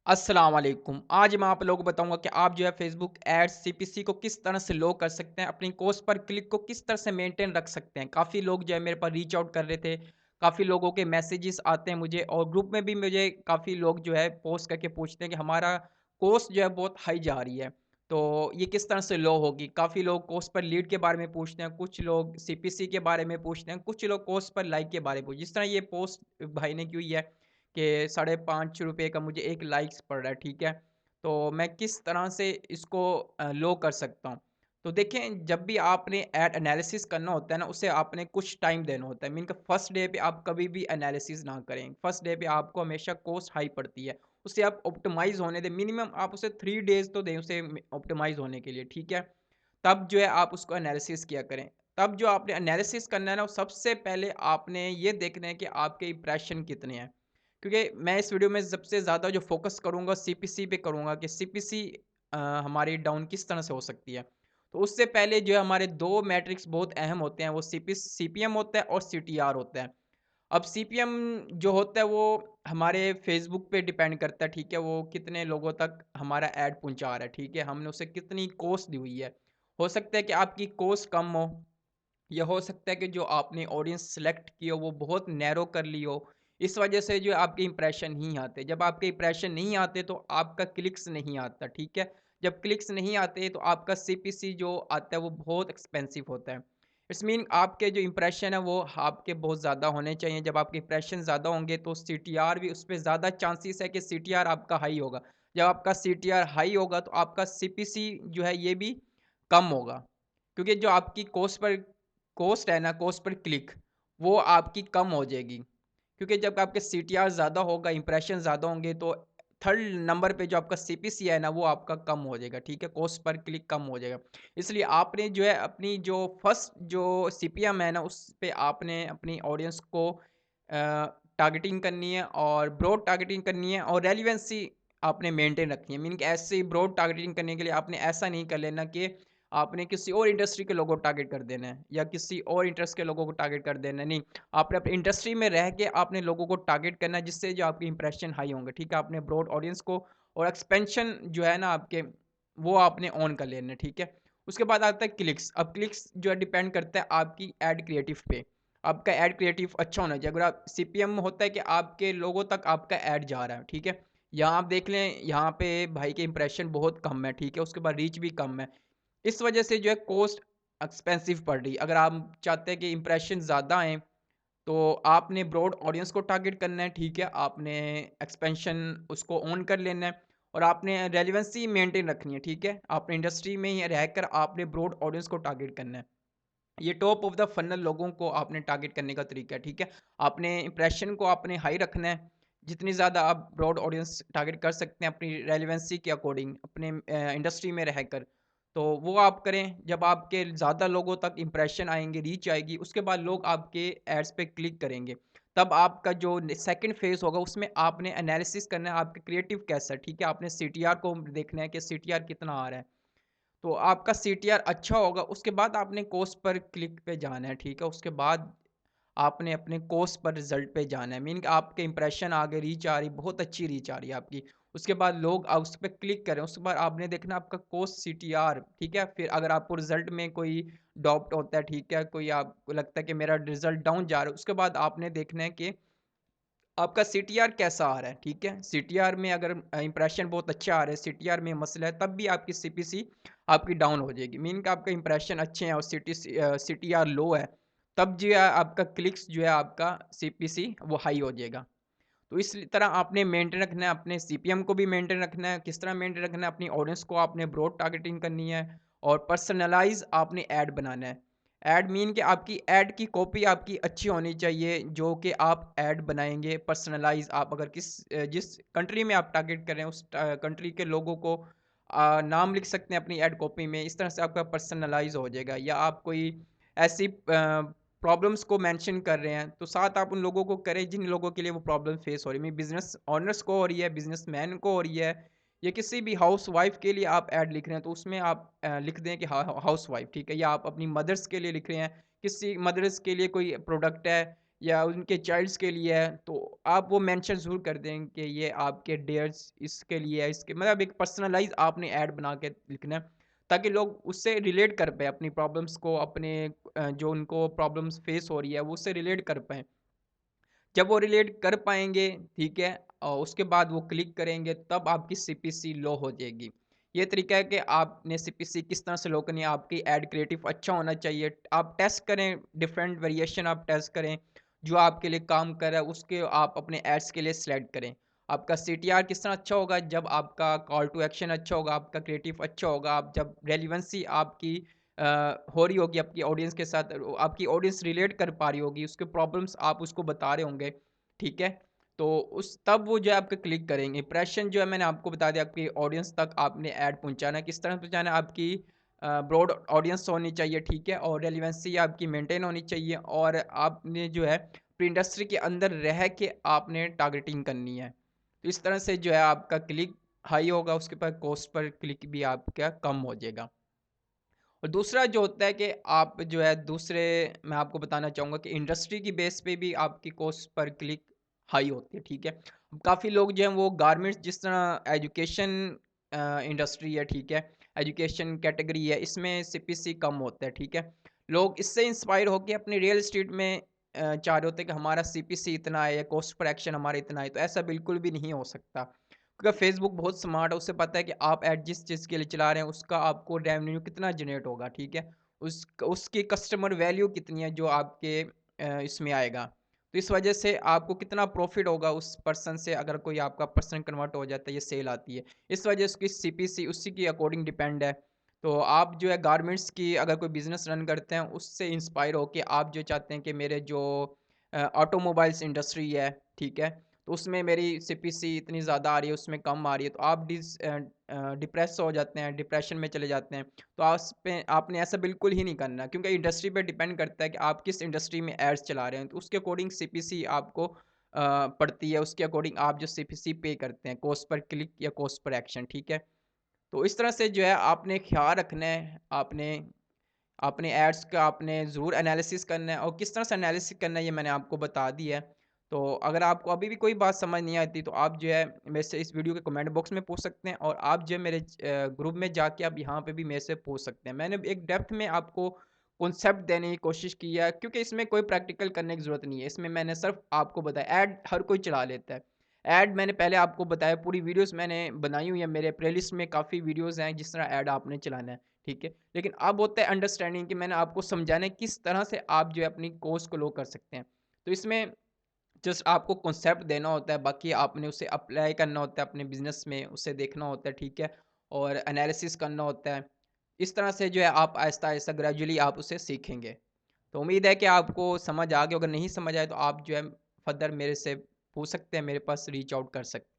अस्सलाम वालेकुम। आज मैं आप लोगों को बताऊँगा कि आप जो है फ़ेसबुक एड्स सीपीसी को किस तरह से लो कर सकते हैं, अपनी कोस्ट पर क्लिक को किस तरह से मेंटेन रख सकते हैं। काफ़ी लोग जो है मेरे पास रीच आउट कर रहे थे, काफ़ी लोगों के मैसेजेस आते हैं मुझे और ग्रुप में भी मुझे काफ़ी लोग जो है पोस्ट करके पूछते हैं कि हमारा कोस्ट जो है बहुत हाई जा रही है, तो ये किस तरह से लो होगी? काफ़ी लोग कोस्ट पर लीड के बारे में पूछते हैं, कुछ लोग सीपीसी के बारे में पूछते हैं, कुछ लोग कोस्ट पर लाइक के बारे में जिस तरह ये पोस्ट भाई ने की हुई है कि ₹5.5 का मुझे 1 लाइक्स पड़ रहा है, ठीक है? तो मैं किस तरह से इसको लो कर सकता हूँ? तो देखें, जब भी आपने एड एनालिसिस करना होता है ना, उसे आपने कुछ टाइम देना होता है। मीन का फर्स्ट डे पे आप कभी भी एनालिसिस ना करें। फर्स्ट डे पे आपको हमेशा कॉस्ट हाई पड़ती है। उसे आप ऑप्टिमाइज़ होने दें, मिनिमम आप उसे 3 डेज़ तो दें उसे ऑप्टिमाइज़ होने के लिए, ठीक है? तब जो है आप उसको एनालिसिस किया करें। तब जो आपने एनालिसिस करना है ना, सबसे पहले आपने ये देखना है कि आपके इंप्रेशन कितने हैं। क्योंकि मैं इस वीडियो में सबसे ज़्यादा जो फ़ोकस करूँगा सीपीसी पे करूँगा कि सीपीसी हमारी डाउन किस तरह से हो सकती है। तो उससे पहले जो है हमारे 2 मैट्रिक्स बहुत अहम होते हैं, वो सीपीएम होता है और सीटीआर होता है। अब सीपीएम जो होता है वो हमारे फ़ेसबुक पे डिपेंड करता है, ठीक है? वो कितने लोगों तक हमारा ऐड पहुँचा रहा है, ठीक है? हमने उसे कितनी कॉस्ट दी हुई है। हो सकता है कि आपकी कॉस्ट कम हो, या हो सकता है कि जो आपने ऑडियंस सेलेक्ट की हो वो बहुत नैरो कर ली हो। इस वजह से जो है आपके इंप्रेशन नहीं आते। जब आपके इंप्रेशन नहीं आते तो आपका क्लिक्स नहीं आता, ठीक है? जब क्लिक्स नहीं आते तो आपका सीपीसी जो आता है वो बहुत एक्सपेंसिव होता है। इट्स मीन आपके जो इंप्रेशन है वो आपके बहुत ज़्यादा होने चाहिए। जब आपके इंप्रेशन ज़्यादा होंगे तो सीटीआर भी, उसपे ज़्यादा चांसेस है कि सीटीआर आपका हाई होगा। जब आपका सीटीआर हाई होगा तो आपका सीपीसी जो है ये भी कम होगा। क्योंकि जो आपकी कॉस्ट है ना, कॉस्ट पर क्लिक, वो आपकी कम हो जाएगी। क्योंकि जब आपके सीटीआर ज़्यादा होगा, इंप्रेशन ज़्यादा होंगे तो थर्ड नंबर पे जो आपका सीपीसी है ना, वो आपका कम हो जाएगा, ठीक है? कॉस्ट पर क्लिक कम हो जाएगा। इसलिए आपने जो है अपनी जो फर्स्ट जो सीपीएम है ना, उस पे आपने अपनी ऑडियंस को टारगेटिंग करनी है और ब्रॉड टारगेटिंग करनी है और रेलेवेंसी आपने मेंटेन रखनी है। मीनिंग ऐसे ही ब्रॉड टारगेटिंग करने के लिए आपने ऐसा नहीं कर लेना कि आपने किसी और इंडस्ट्री के लोगों को टारगेट कर देना है या किसी और इंटरेस्ट के लोगों को टारगेट कर देना है, नहीं। आपने अपनी इंडस्ट्री में रह के आपने लोगों को टारगेट करना है जिससे जो आपके इंप्रेशन हाई होंगे, ठीक है? आपने ब्रॉड ऑडियंस को और एक्सपेंशन जो है ना आपके, वो आपने ऑन कर लेना है, ठीक है? उसके बाद आता है क्लिक्स। अब क्लिक्स जो है डिपेंड करता है आपकी एड क्रिएटिव पे। आपका एड क्रिएटिव अच्छा होना चाहिए। अगर आप सीपीएम होता है कि आपके लोगों तक आपका एड जा रहा है, ठीक है? यहाँ आप देख लें, यहाँ पे भाई के इंप्रेशन बहुत कम है, ठीक है? उसके बाद रीच भी कम है। इस वजह से जो है कॉस्ट एक्सपेंसिव पड़ रही है। अगर आप चाहते हैं कि इंप्रेशन ज़्यादा आएँ, तो आपने ब्रॉड ऑडियंस को टारगेट करना है, ठीक है? आपने एक्सपेंशन उसको ऑन कर लेना है और आपने रेलेवेंसी मेंटेन रखनी है, ठीक है? आपने इंडस्ट्री में ही रहकर आपने ब्रॉड ऑडियंस को टारगेट करना है। ये टॉप ऑफ द फनल लोगों को आपने टारगेट करने का तरीका है, ठीक है? आपने इंप्रेशन को आपने हाई रखना है। जितनी ज़्यादा आप ब्रॉड ऑडियंस टारगेट कर सकते हैं अपनी रेलेवेंसी के अकॉर्डिंग, अपने इंडस्ट्री में रहकर, तो वो आप करें। जब आपके ज़्यादा लोगों तक इंप्रेशन आएँगे, रीच आएगी, उसके बाद लोग आपके एड्स पे क्लिक करेंगे। तब आपका जो सेकंड फेज़ होगा उसमें आपने एनालिसिस करना है आपका क्रिएटिव कैसा है, ठीक है? आपने सीटीआर को देखना है कि सीटीआर कितना आ रहा है। तो आपका सीटीआर अच्छा होगा, उसके बाद आपने कॉस्ट पर क्लिक पे जाना है, ठीक है? उसके बाद आपने अपने कॉस्ट पर रिज़ल्ट पे जाना है। मीनिंग आपके इंप्रेशन आ गए, रीच आ रही, बहुत अच्छी रीच आ रही है आपकी। उसके बाद लोग उस पे क्लिक करें, उसके बाद आपने देखना आपका कॉस्ट सीटीआर, ठीक है? फिर अगर आपको रिज़ल्ट में कोई डाउट होता है, ठीक है? कोई आपको लगता है कि मेरा रिज़ल्ट डाउन जा रहा है, उसके बाद आपने देखना है कि आपका सीटीआर कैसा आ रहा है, ठीक है? सीटीआर में अगर इंप्रेशन बहुत अच्छा आ रहा है, सीटीआर में मसला है, तब भी आपकी सीपीसी आपकी डाउन हो जाएगी। मीन का आपका इंप्रेशन अच्छे हैं और सीटीआर लो है, तब जो है आपका क्लिक्स जो है आपका सीपीसी वो हाई हो जाएगा। तो इस तरह आपने मेंटेन रखना है, अपने सीपीएम को भी मेंटेन रखना है। किस तरह मेंटेन रखना है? अपनी ऑडियंस को आपने ब्रॉड टारगेटिंग करनी है और पर्सनलाइज़ आपने ऐड बनाना है। ऐड मीन कि आपकी ऐड की कॉपी आपकी अच्छी होनी चाहिए, जो कि आप ऐड बनाएँगे पर्सनलाइज़। आप अगर जिस कंट्री में आप टारगेट कर रहे हैं, उस कंट्री के लोगों को नाम लिख सकते हैं अपनी ऐड कॉपी में। इस तरह से आपका पर्सनलाइज़ हो जाएगा। या आप कोई ऐसी प्रॉब्लम्स को मेंशन कर रहे हैं, तो साथ आप उन लोगों को करें जिन लोगों के लिए वो प्रॉब्लम फेस हो रही है। बिज़नेस ओनर्स को हो रही है, बिज़नेसमैन को हो रही है, या किसी भी हाउसवाइफ़ के लिए आप ऐड लिख रहे हैं, तो उसमें आप लिख दें कि हाउसवाइफ़, ठीक है? या आप अपनी मदर्स के लिए लिख रहे हैं, किसी मदर्स के लिए कोई प्रोडक्ट है, या उनके चाइल्ड्स के लिए है, तो आप वो मेंशन ज़रूर कर दें कि ये आपके डियर्स इसके लिए है, इसके मतलब एक पर्सनलाइज़ आपने ऐड बना के लिखना है, ताकि लोग उससे रिलेट कर पाएँ अपनी प्रॉब्लम्स को, अपने जो उनको प्रॉब्लम्स फेस हो रही है, वो उससे रिलेट कर पाएँ। जब वो रिलेट कर पाएँगे, ठीक है? उसके बाद वो क्लिक करेंगे, तब आपकी सीपीसी लो हो जाएगी। ये तरीका है कि आपने सीपीसी किस तरह से लो करनी है, आपकी एड क्रिएटिव अच्छा होना चाहिए। आप टेस्ट करें, डिफरेंट वेरिएशन आप टेस्ट करें, जो आपके लिए काम कर रहा है, उसके आप अपने एड्स के लिए सेलेक्ट करें। आपका सीटीआर किस तरह अच्छा होगा, जब आपका कॉल टू एक्शन अच्छा होगा, आपका क्रिएटिव अच्छा होगा, आप जब रेलेवेंसी आपकी हो रही होगी आपकी ऑडियंस के साथ, आपकी ऑडियंस रिलेट कर पा रही होगी, उसके प्रॉब्लम्स आप उसको बता रहे होंगे, ठीक है? तो उस तब वो जो है आपका क्लिक करेंगे। इंप्रेशन जो है मैंने आपको बता दिया, आपकी ऑडियंस तक आपने ऐड पहुँचाना है, किस तरह पहुँचाना है, आपकी ब्रॉड ऑडियंस होनी चाहिए, ठीक है? और रेलेवेंसी आपकी मेंटेन होनी चाहिए, और आपने जो है प्री इंडस्ट्री के अंदर रह के आपने टारगेटिंग करनी है। तो इस तरह से जो है आपका क्लिक हाई होगा, उसके बाद कॉस्ट पर क्लिक भी आपका कम हो जाएगा। और दूसरा जो होता है कि आप जो है दूसरे मैं आपको बताना चाहूँगा कि इंडस्ट्री की बेस पे भी आपकी कॉस्ट पर क्लिक हाई होती है, ठीक है? काफ़ी लोग जो हैं वो गारमेंट्स, जिस तरह एजुकेशन इंडस्ट्री है, ठीक है? एजुकेशन कैटेगरी है, इसमें सीपीसी कम होता है, ठीक है? लोग इससे इंस्पायर होके अपने रियल एस्टेट में चाह रहे होते हैं कि हमारा सीपीसी इतना है या कॉस्ट पर एक्शन हमारा इतना है, तो ऐसा बिल्कुल भी नहीं हो सकता। क्योंकि फेसबुक बहुत स्मार्ट है, उसे पता है कि आप ऐड जिस चीज़ के लिए चला रहे हैं, उसका आपको रेवेन्यू कितना जनरेट होगा, ठीक है? उसकी कस्टमर वैल्यू कितनी है जो आपके इसमें आएगा। तो इस वजह से आपको कितना प्रॉफ़िट होगा उस पर्सन से, अगर कोई आपका पर्सन कन्वर्ट हो जाता है, ये सेल आती है। इस वजह से उसकी सीपीसी उसी के अकॉर्डिंग डिपेंड है। तो आप जो है गारमेंट्स की अगर कोई बिज़नेस रन करते हैं, उससे इंस्पायर होके आप जो चाहते हैं कि मेरे जो ऑटोमोबाइल्स इंडस्ट्री है, ठीक है? तो उसमें मेरी सीपीसी इतनी ज़्यादा आ रही है, उसमें कम आ रही है, तो आप डिप्रेस हो जाते हैं, डिप्रेशन में चले जाते हैं। तो आपने ऐसा बिल्कुल ही नहीं करना, क्योंकि इंडस्ट्री पे डिपेंड करता है कि आप किस इंडस्ट्री में एड्स चला रहे हैं, तो उसके अकॉर्डिंग सीपीसी आपको पड़ती है, उसके अकॉर्डिंग आप जो सीपीसी पे करते हैं, कॉस्ट पर क्लिक या कॉस्ट पर एक्शन, ठीक है? तो इस तरह से जो है आपने ख़्याल रखना है, आपने अपने एड्स का आपने ज़रूर एनालिसिस करना है, और किस तरह से एनालिसिस करना है ये मैंने आपको बता दिया है। तो अगर आपको अभी भी कोई बात समझ नहीं आती, तो आप जो है मेरे से इस वीडियो के कमेंट बॉक्स में पूछ सकते हैं, और आप जो है मेरे ग्रुप में जाके आप यहाँ पे भी मेरे से पूछ सकते हैं। मैंने एक डेप्थ में आपको कॉन्सेप्ट देने की कोशिश की है, क्योंकि इसमें कोई प्रैक्टिकल करने की ज़रूरत नहीं है। इसमें मैंने सिर्फ आपको बताया, ऐड हर कोई चला लेता है। ऐड मैंने पहले आपको बताया, पूरी वीडियोज़ मैंने बनाई हुई है, मेरे प्लेलिस्ट में काफ़ी वीडियोज़ हैं जिस तरह ऐड आपने चलाना है, ठीक है? लेकिन अब होता है अंडरस्टैंडिंग, कि मैंने आपको समझाना है किस तरह से आप जो है अपनी कोर्स को लो कर सकते हैं। तो इसमें जस्ट आपको कॉन्सेप्ट देना होता है, बाकी आपने उसे अप्लाई करना होता है अपने बिज़नेस में, उसे देखना होता है, ठीक है? और एनालिसिस करना होता है। इस तरह से जो है आप आहिस्ता-आहिस्ता ग्रेजुअली आप उसे सीखेंगे। तो उम्मीद है कि आपको समझ आ गया, अगर नहीं समझ आए तो आप जो है फर्दर मेरे से पूछ सकते हैं, मेरे पास रीच आउट कर सकते हैं।